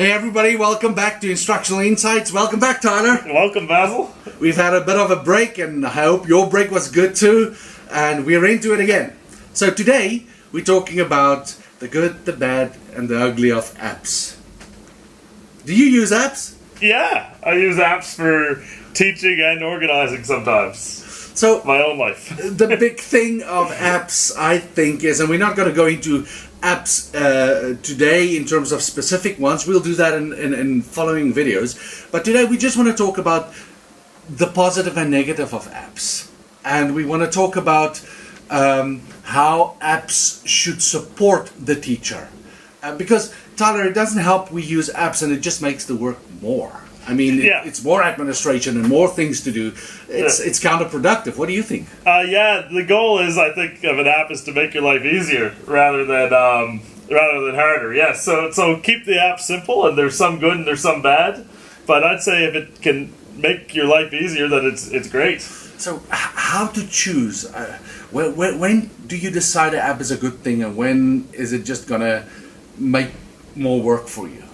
Hey everybody, welcome back to Instructional Insights. Welcome back, Tyler. Welcome, Basil. We've had a bit of a break and I hope your break was good too. And we're into it again. So today we're talking about the good, the bad and the ugly of apps. Do you use apps? Yeah, I use apps for teaching and organizing sometimes. So my own life. The big thing of apps, I think, is, and we're not going to go into apps today in terms of specific ones. We'll do that in following videos. But today we just want to talk about the positive and negative of apps. And we want to talk about how apps should support the teacher. Because, Tyler, it doesn't help we use apps and it just makes the work more. I mean, it's more administration and more things to do. It's counterproductive. What do you think? Yeah, the goal is, I think, of an app is to make your life easier rather than harder. Yeah, so keep the app simple, and there's some good and there's some bad. But I'd say if it can make your life easier, then it's great. So how to choose? When do you decide an app is a good thing, and when is it just gonna make more work for you?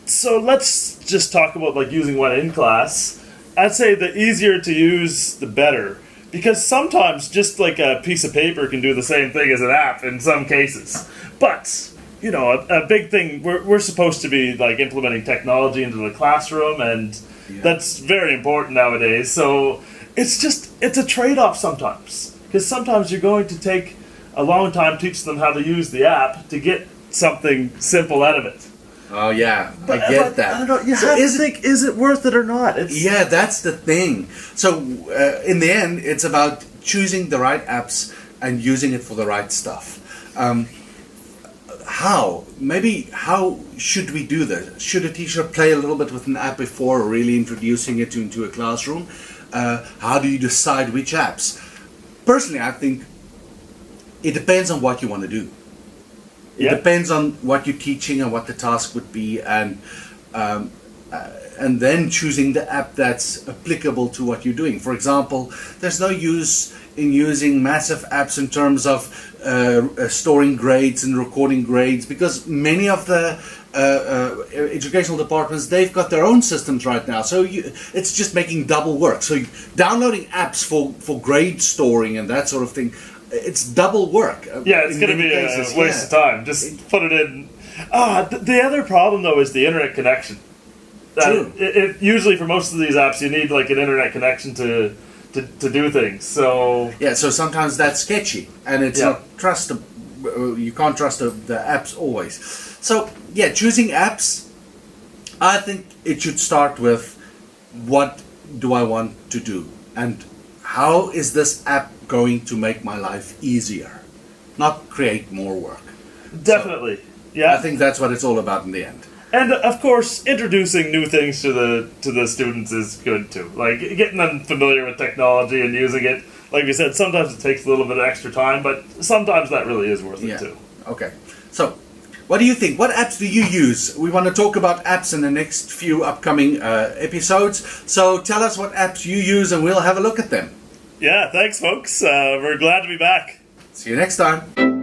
So let's just talk about like using one in class. I'd say the easier to use, the better. Because sometimes just like a piece of paper can do the same thing as an app in some cases. But, you know, a big thing, we're supposed to be like implementing technology into the classroom, and that's very important nowadays. So it's a trade-off sometimes. Because sometimes you're going to take a long time teaching them how to use the app to get something simple out of it. Oh yeah, I get that. I don't know. You have to think: is it worth it or not? Yeah, that's the thing. So in the end, it's about choosing the right apps and using it for the right stuff. How should we do this? Should a teacher play a little bit with an app before really introducing it into a classroom? How do you decide which apps? Personally, I think it depends on what you want to do. It depends on what you're teaching and what the task would be, and then choosing the app that's applicable to what you're doing. For example, there's no use in using massive apps in terms of storing grades and recording grades, because many of the educational departments, they've got their own systems right now. So it's just making double work. So downloading apps for grade storing and that sort of thing, it's double work. Yeah, it's going to be a waste of time. Just put it in. The other problem, though, is the internet connection. True. Usually, for most of these apps, you need like an internet connection to do things. So so sometimes that's sketchy, and it's not trustable. You can't trust the apps always. So choosing apps, I think it should start with what do I want to do, and how is this app going to make my life easier, not create more work. Definitely. So, I think that's what it's all about in the end. And of course, introducing new things to the students is good too. Like getting them familiar with technology and using it. Like we said, sometimes it takes a little bit of extra time, but sometimes that really is worth it too. Okay. So, what do you think? What apps do you use? We want to talk about apps in the next few upcoming episodes. So tell us what apps you use and we'll have a look at them. Yeah, thanks folks. We're glad to be back. See you next time.